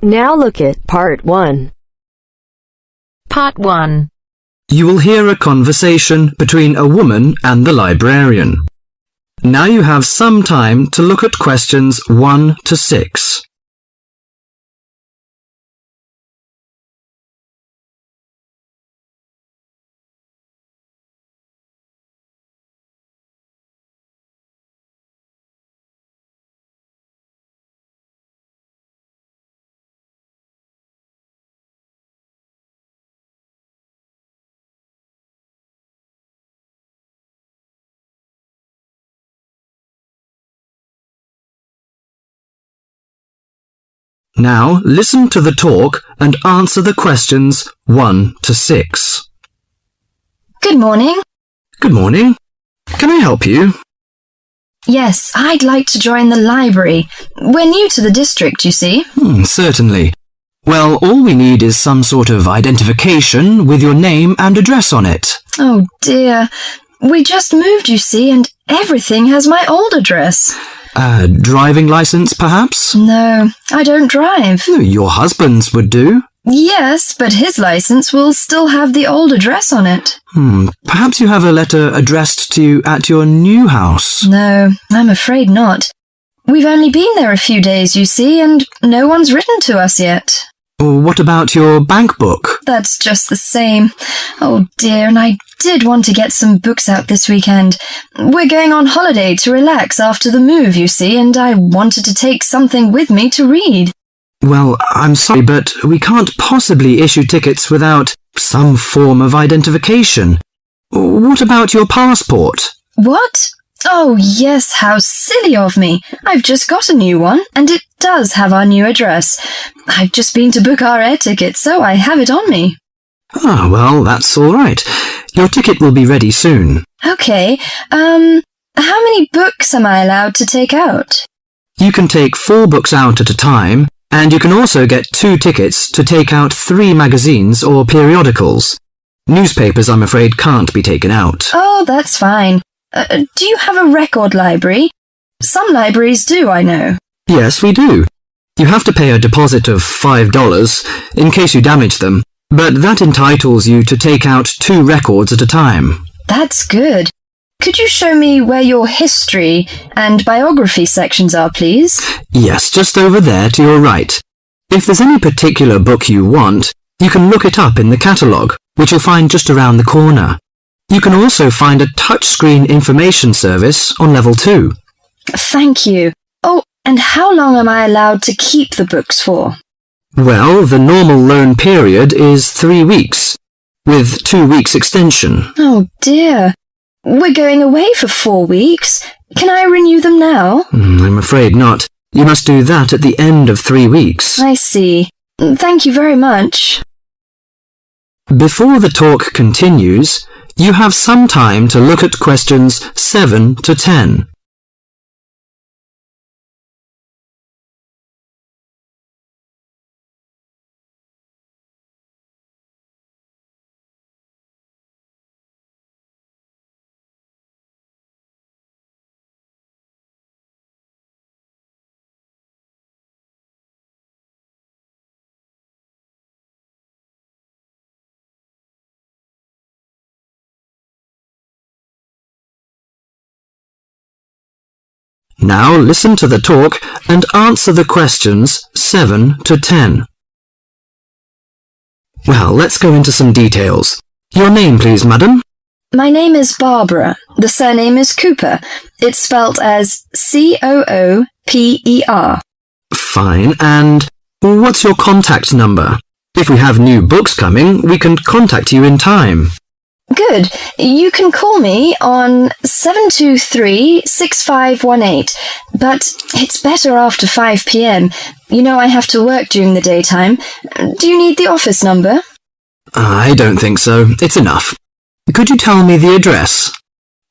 Now look at Part 1. Part 1. You will hear a conversation between a woman and the librarian. Now you have some time to look at questions 1 to 6. Now listen to the talk and answer the questions 1 to 6. Good morning. Good morning. Can I help you? Yes, I'd like to join the library. We're new to the district, you see. Certainly. Well, all we need is some sort of identification with your name and address on it. Oh dear. We just moved, you see, and everything has my old address. A driving license, perhaps? No, I don't drive. Your husband's would do. Yes, but his license will still have the old address on it. Perhaps you have a letter addressed to you at your new house. No, I'm afraid not. We've only been there a few days, you see, and no one's written to us yet. What about your bank book? That's just the same. Oh dear, and I did want to get some books out this weekend. We're going on holiday to relax after the move, you see, and I wanted to take something with me to read. Well, I'm sorry, but we can't possibly issue tickets without some form of identification. What about your passport? What? Oh yes, how silly of me. I've just got a new one, and it does have our new address. I've just been to book our air ticket, so I have it on me. Well, that's all right. Your ticket will be ready soon. Okay, how many books am I allowed to take out? You can take 4 books out at a time, and you can also get 2 tickets to take out 3 magazines or periodicals. Newspapers, I'm afraid, can't be taken out. Oh, that's fine. Do you have a record library? Some libraries do, I know. Yes, we do. You have to pay a deposit of $5 in case you damage them, but that entitles you to take out 2 records at a time. That's good. Could you show me where your history and biography sections are, please? Yes, just over there to your right. If there's any particular book you want, you can look it up in the catalogue, which you'll find just around the corner. You can also find a touchscreen information service on level 2. Thank you. Oh, and how long am I allowed to keep the books for? Well, the normal loan period is 3 weeks, with 2 weeks extension. Oh dear. We're going away for 4 weeks. Can I renew them now? I'm afraid not. You must do that at the end of 3 weeks. I see. Thank you very much. Before the talk continues, you have some time to look at questions 7 to 10. Now listen to the talk and answer the questions 7 to 10. Well, let's go into some details. Your name, please, madam? My name is Barbara. The surname is Cooper. It's spelt as Cooper. Fine, and what's your contact number? If we have new books coming, we can contact you in time. Good. You can call me on 723-6518, but it's better after 5 p.m. You know I have to work during the daytime. Do you need the office number? I don't think so. It's enough. Could you tell me the address?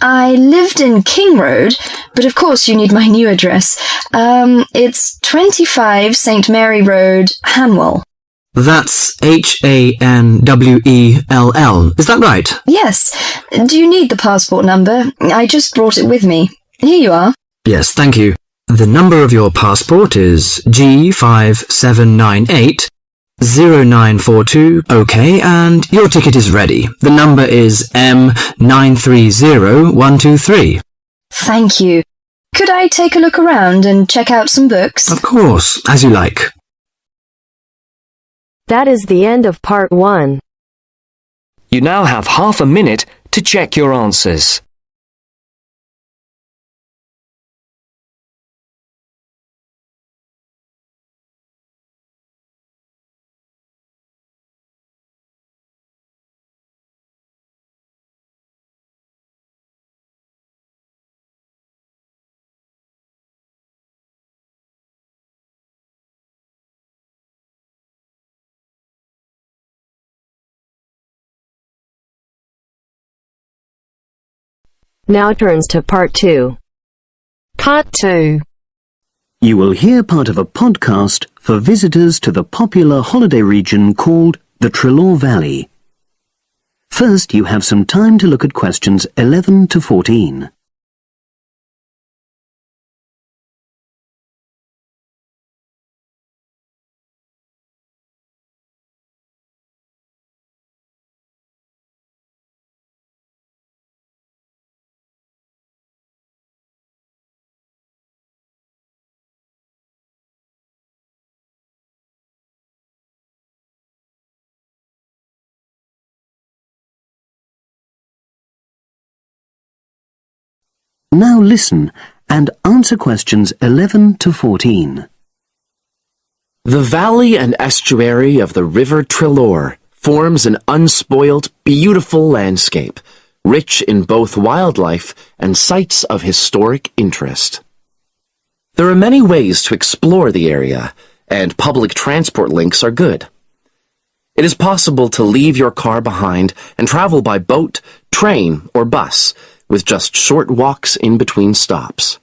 I lived in King Road, but of course you need my new address. It's 25 St. Mary Road, Hanwell. That's Hanwell. Is that right? Yes. Do you need the passport number? I just brought it with me. Here you are. Yes, thank you. The number of your passport is G5798 0942. Okay, and your ticket is ready. The number is M930123. Thank you. Could I take a look around and check out some books? Of course, as you like. That is the end of part 1. You now have half a minute to check your answers. Now turns to part 2. Part 2. You will hear part of a podcast for visitors to the popular holiday region called the Trelaw Valley. First, you have some time to look at questions 11 to 14. Now listen and answer questions 11 to 14. The valley and estuary of the River Trelaw forms an unspoiled, beautiful landscape, rich in both wildlife and sites of historic interest. There are many ways to explore the area, and public transport links are good. It is possible to leave your car behind and travel by boat, train, or bus, with just short walks in between stops.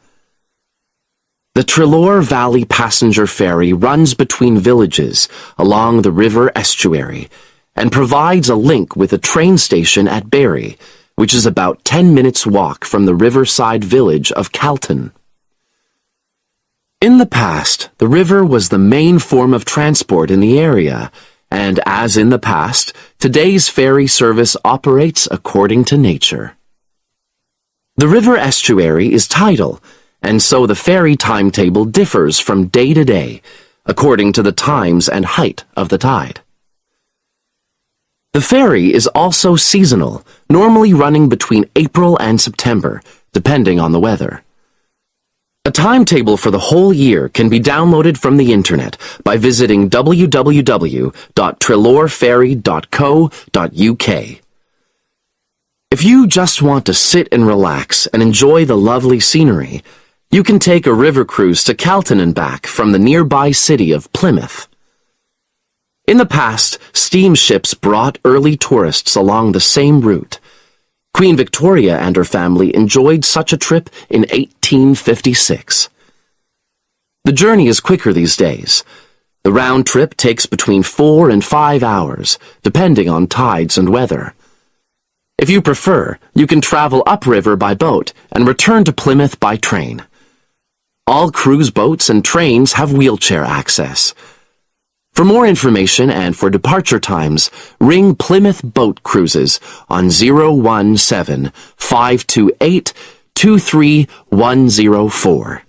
The Trelaw Valley Passenger Ferry runs between villages along the river estuary and provides a link with a train station at Barry, which is about 10 minutes' walk from the riverside village of Calton. In the past, the river was the main form of transport in the area, and as in the past, today's ferry service operates according to nature. The river estuary is tidal, and so the ferry timetable differs from day to day, according to the times and height of the tide. The ferry is also seasonal, normally running between April and September, depending on the weather. A timetable for the whole year can be downloaded from the internet by visiting www.trelawferry.co.uk. If you just want to sit and relax and enjoy the lovely scenery, you can take a river cruise to Calton and back from the nearby city of Plymouth. In the past, steamships brought early tourists along the same route. Queen Victoria and her family enjoyed such a trip in 1856. The journey is quicker these days. The round trip takes between 4 and 5 hours, depending on tides and weather. If you prefer, you can travel upriver by boat and return to Plymouth by train. All cruise boats and trains have wheelchair access. For more information and for departure times, ring Plymouth Boat Cruises on 017-528-23104.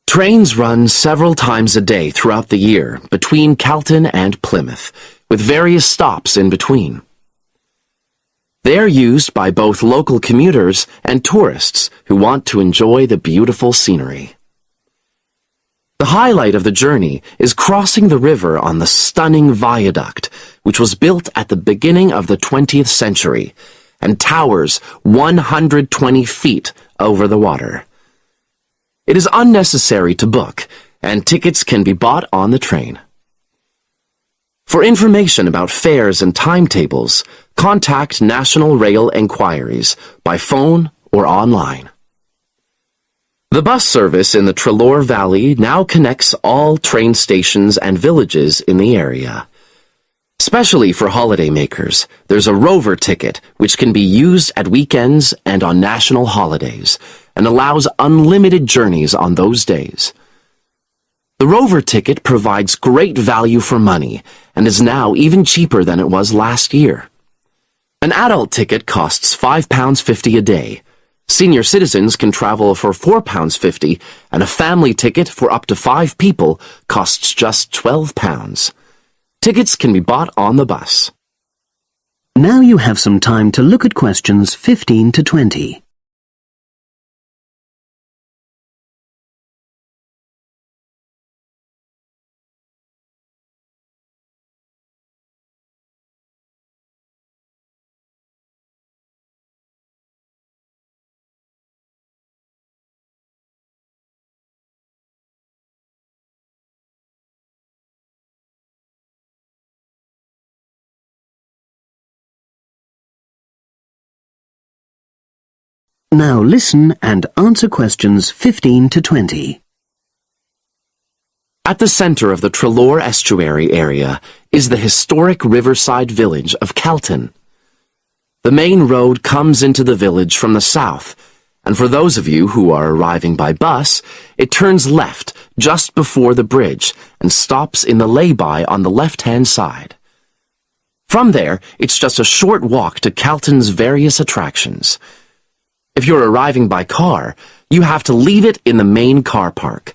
Trains run several times a day throughout the year between Calton and Plymouth, with various stops in between. They are used by both local commuters and tourists who want to enjoy the beautiful scenery. The highlight of the journey is crossing the river on the stunning viaduct, which was built at the beginning of the 20th century and towers 120 feet over the water. It is unnecessary to book, and tickets can be bought on the train. For information about fares and timetables, contact National Rail Enquiries by phone or online. The bus service in the Trelaw Valley now connects all train stations and villages in the area. Especially for holidaymakers, there's a Rover ticket which can be used at weekends and on national holidays, and allows unlimited journeys on those days. The Rover ticket provides great value for money and is now even cheaper than it was last year. An adult ticket costs £5.50 a day. Senior citizens can travel for £4.50, and a family ticket for up to 5 people costs just £12. Tickets can be bought on the bus. Now you have some time to look at questions 15 to 20. Now listen and answer questions 15 to 20. At the center of the Treloar Estuary area is the historic riverside village of Calton. The main road comes into the village from the south, and for those of you who are arriving by bus, it turns left just before the bridge and stops in the lay-by on the left-hand side. From there, it's just a short walk to Calton's various attractions. If you're arriving by car, you have to leave it in the main car park.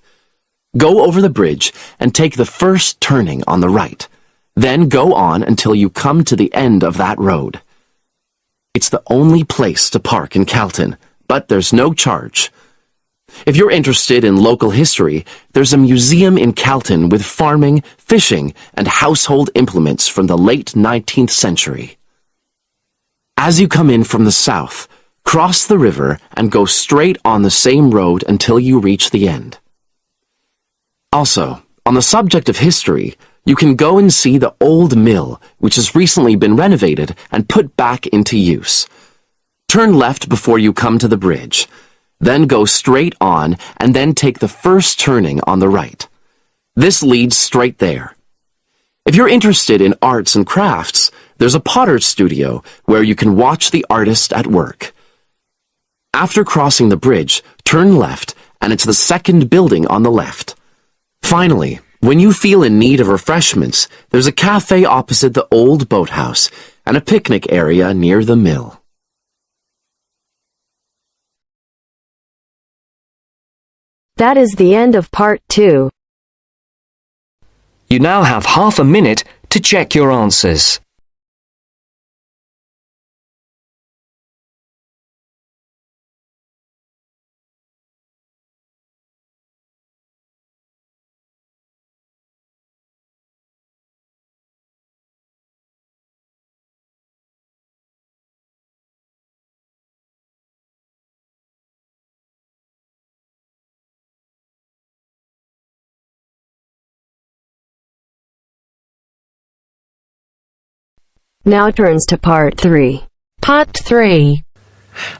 Go over the bridge and take the first turning on the right. Then go on until you come to the end of that road. It's the only place to park in Calton, but there's no charge. If you're interested in local history, there's a museum in Calton with farming, fishing, and household implements from the late 19th century. As you come in from the south, cross the river and go straight on the same road until you reach the end. Also, on the subject of history, you can go and see the old mill, which has recently been renovated and put back into use. Turn left before you come to the bridge, then go straight on and then take the first turning on the right. This leads straight there. If you're interested in arts and crafts, there's a potter's studio where you can watch the artist at work. After crossing the bridge, turn left, and it's the second building on the left. Finally, when you feel in need of refreshments, there's a cafe opposite the old boathouse and a picnic area near the mill. That is the end of part 2. You now have half a minute to check your answers. Now turns to part 3. Part 3.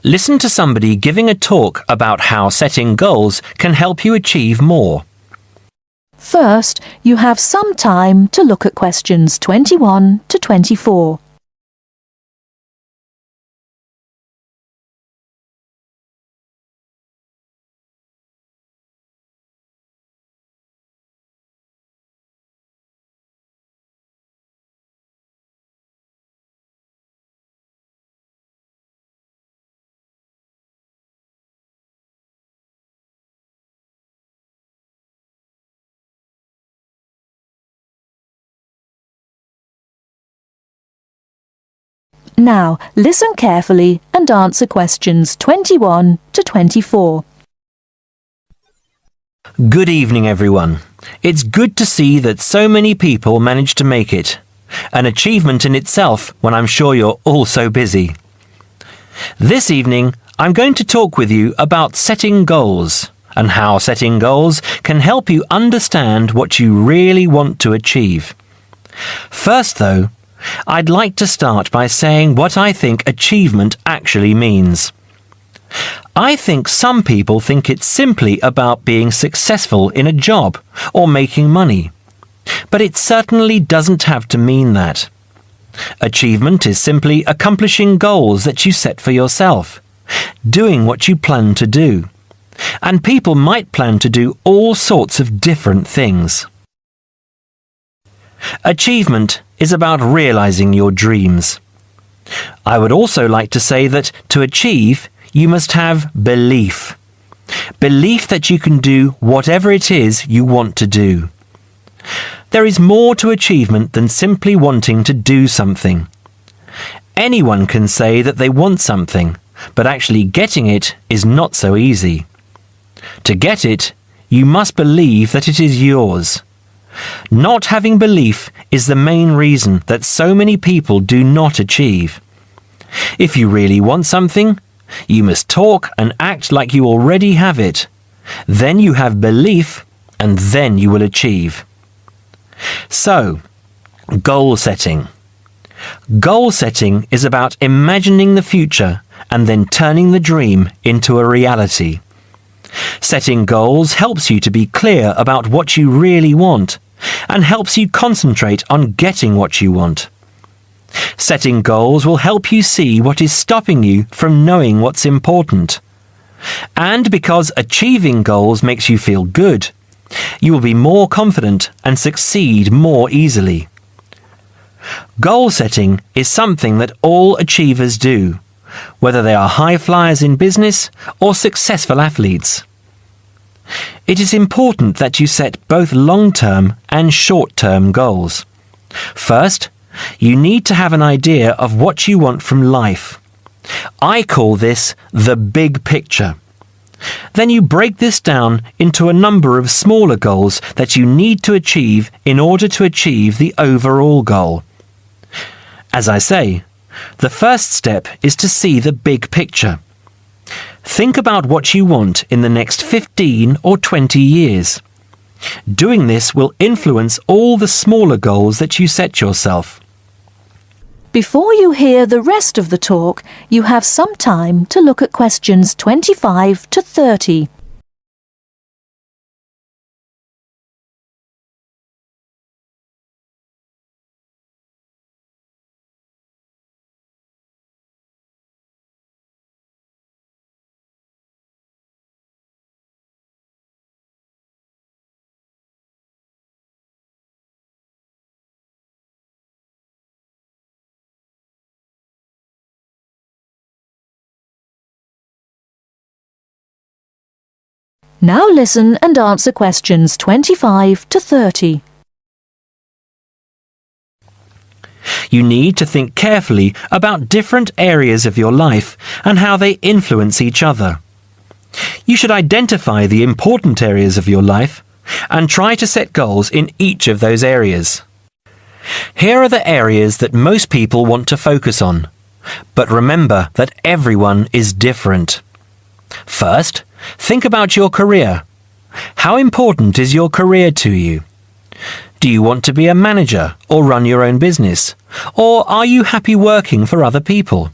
Listen to somebody giving a talk about how setting goals can help you achieve more. First, you have some time to look at questions 21 to 24. Now, listen carefully and answer questions 21 to 24. Good evening, everyone. It's good to see that so many people managed to make it. An achievement in itself when I'm sure you're all so busy. This evening, I'm going to talk with you about setting goals and how setting goals can help you understand what you really want to achieve. First, though, I'd like to start by saying what I think achievement actually means. I think some people think it's simply about being successful in a job or making money, but it certainly doesn't have to mean that. Achievement is simply accomplishing goals that you set for yourself, doing what you plan to do. And people might plan to do all sorts of different things. Achievement is about realizing your dreams. I would also like to say that to achieve, you must have belief. Belief that you can do whatever it is you want to do. There is more to achievement than simply wanting to do something. Anyone can say that they want something, but actually getting it is not so easy. To get it, you must believe that it is yours. Not having belief is the main reason that so many people do not achieve. If you really want something, you must talk and act like you already have it. Then you have belief, and then you will achieve. So, goal setting. Goal setting is about imagining the future and then turning the dream into a reality. Setting goals helps you to be clear about what you really want and helps you concentrate on getting what you want. Setting goals will help you see what is stopping you from knowing what's important. And because achieving goals makes you feel good, you will be more confident and succeed more easily. Goal setting is something that all achievers do, whether they are high flyers in business or successful athletes. It is important that you set both long-term and short-term goals. First, you need to have an idea of what you want from life. I call this the big picture. Then you break this down into a number of smaller goals that you need to achieve in order to achieve the overall goal. As I say, the first step is to see the big picture. Think about what you want in the next 15 or 20 years. Doing this will influence all the smaller goals that you set yourself. Before you hear the rest of the talk, you have some time to look at questions 25 to 30. Now listen and answer questions 25 to 30. You need to think carefully about different areas of your life and how they influence each other. You should identify the important areas of your life and try to set goals in each of those areas. Here are the areas that most people want to focus on, but remember that everyone is different. First, think about your career. How important is your career to you? Do you want to be a manager or run your own business? Or are you happy working for other people?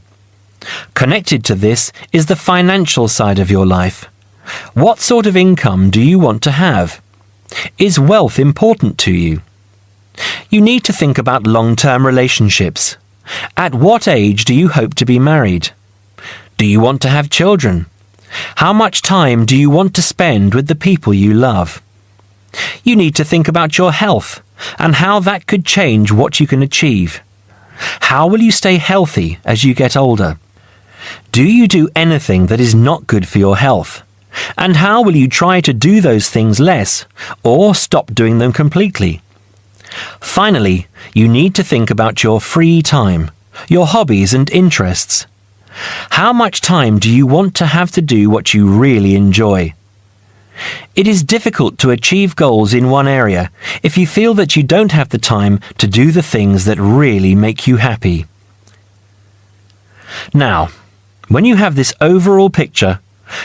Connected to this is the financial side of your life. What sort of income do you want to have? Is wealth important to you? You need to think about long-term relationships. At what age do you hope to be married? Do you want to have children? How much time do you want to spend with the people you love? You need to think about your health and how that could change what you can achieve. How will you stay healthy as you get older? Do you do anything that is not good for your health? And how will you try to do those things less or stop doing them completely? Finally, you need to think about your free time, your hobbies and interests. How much time do you want to have to do what you really enjoy? It is difficult to achieve goals in one area if you feel that you don't have the time to do the things that really make you happy. Now, when you have this overall picture,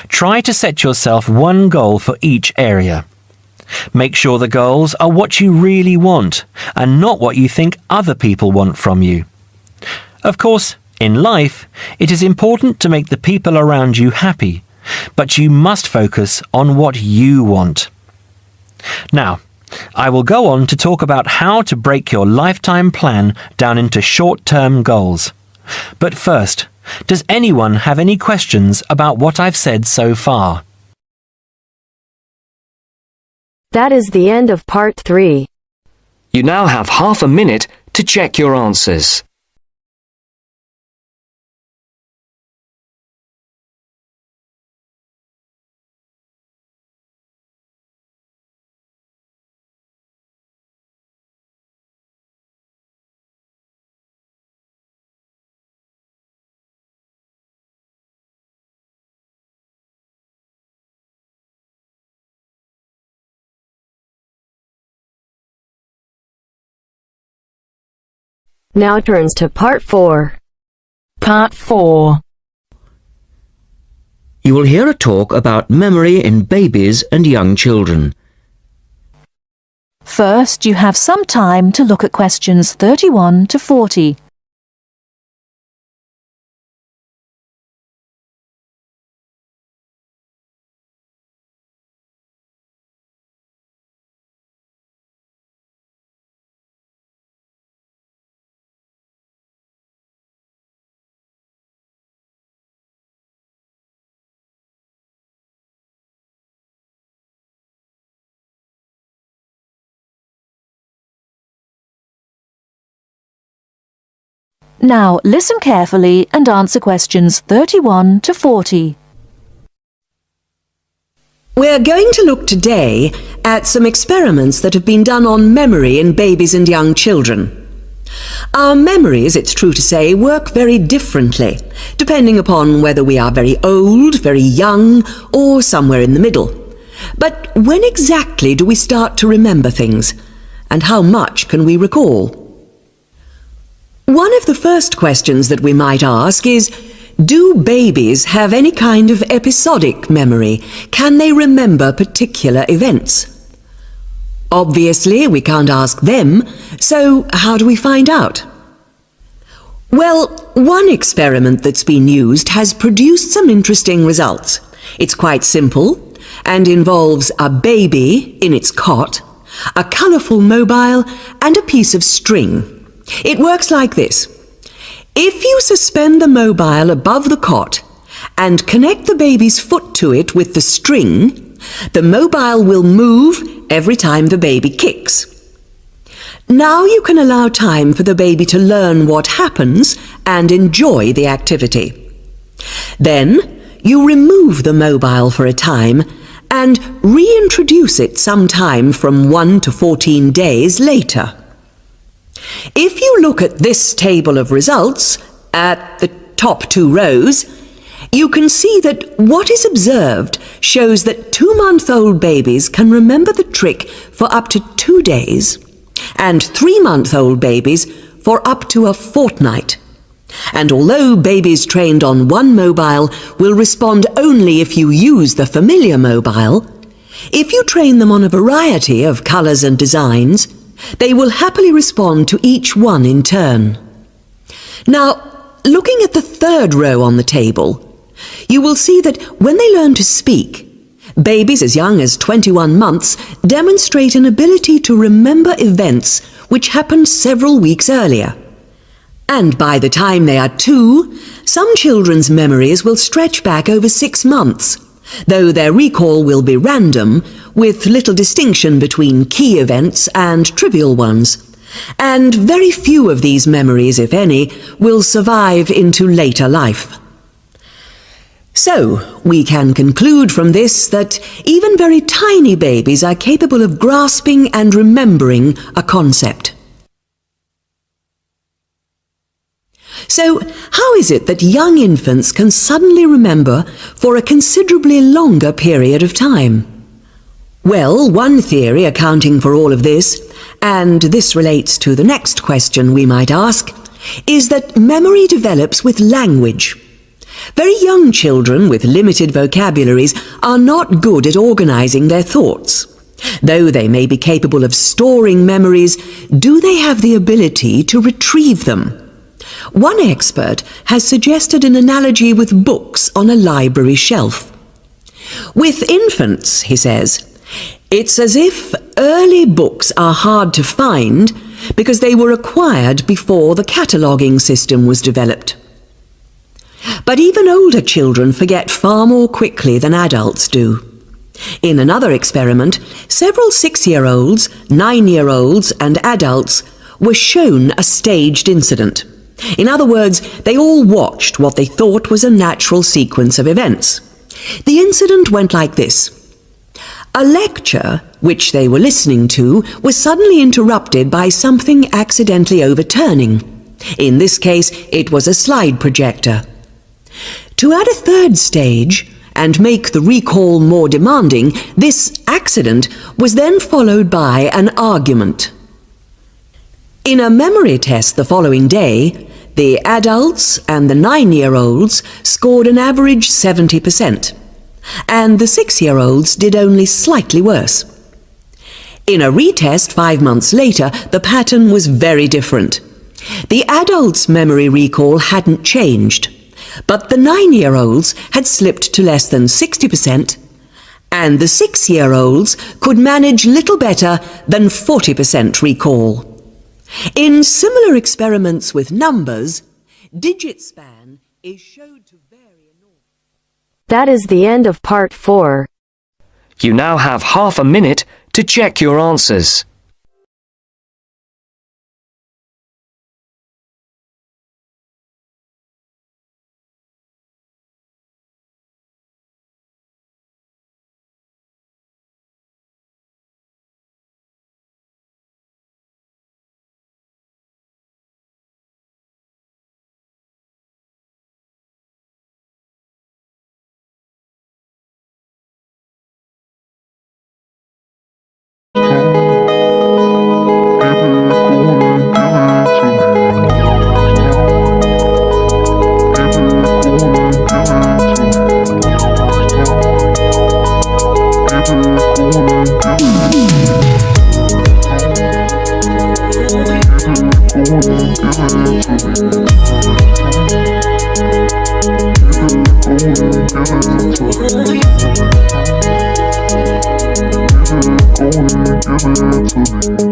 try to set yourself one goal for each area. Make sure the goals are what you really want and not what you think other people want from you. Of course, in life, it is important to make the people around you happy, but you must focus on what you want. Now, I will go on to talk about how to break your lifetime plan down into short-term goals. But first, Does anyone have any questions about what I've said so far? That is the end of part 3. You now have half a minute to check your answers. Now turns to part 4. Part 4. You will hear a talk about memory in babies and young children. First, you have some time to look at questions 31 to 40. Now, listen carefully and answer questions 31 to 40. We're going to look today at some experiments that have been done on memory in babies and young children. Our memories, it's true to say, work very differently, depending upon whether we are very old, very young, or somewhere in the middle. But when exactly do we start to remember things? And how much can we recall? One of the first questions that we might ask is, do babies have any kind of episodic memory? Can they remember particular events? Obviously, we can't ask them, so how do we find out? Well, one experiment that's been used has produced some interesting results. It's quite simple and involves a baby in its cot, a colourful mobile, and a piece of string. It works like this. If you suspend the mobile above the cot and connect the baby's foot to it with the string, the mobile will move every time the baby kicks. Now you can allow time for the baby to learn what happens and enjoy the activity. Then you remove the mobile for a time and reintroduce it sometime from 1 to 14 days later. If you look at this table of results, at the top 2 rows, you can see that what is observed shows that 2-month-old babies can remember the trick for up to 2 days, and 3-month-old babies for up to a fortnight. And although babies trained on one mobile will respond only if you use the familiar mobile, if you train them on a variety of colours and designs, they will happily respond to each one in turn. Now, looking at the 3rd row on the table, you will see that when they learn to speak, babies as young as 21 months demonstrate an ability to remember events which happened several weeks earlier. And by the time they are 2, some children's memories will stretch back over 6 months, though their recall will be random, with little distinction between key events and trivial ones. And very few of these memories, if any, will survive into later life. So, we can conclude from this that even very tiny babies are capable of grasping and remembering a concept. So, how is it that young infants can suddenly remember for a considerably longer period of time? Well, one theory accounting for all of this, and this relates to the next question we might ask, is that memory develops with language. Very young children with limited vocabularies are not good at organizing their thoughts. Though they may be capable of storing memories, do they have the ability to retrieve them? One expert has suggested an analogy with books on a library shelf. With infants, he says, it's as if early books are hard to find because they were acquired before the cataloguing system was developed. But even older children forget far more quickly than adults do. In another experiment, several 6-year-olds, 9-year-olds and adults were shown a staged incident. In other words, they all watched what they thought was a natural sequence of events. The incident went like this. A lecture, which they were listening to, was suddenly interrupted by something accidentally overturning. In this case, it was a slide projector. To add a third stage, and make the recall more demanding, this accident was then followed by an argument. In a memory test the following day, the adults and the 9-year-olds scored an average 70%, and the 6-year-olds did only slightly worse. In a retest 5 months later, the pattern was very different. The adults' memory recall hadn't changed, but the 9-year-olds had slipped to less than 60%, and the 6-year-olds could manage little better than 40% recall. In similar experiments with numbers, digit span is showed to vary enormously. That is the end of part 4. You now have half a minute to check your answers. Give it to me.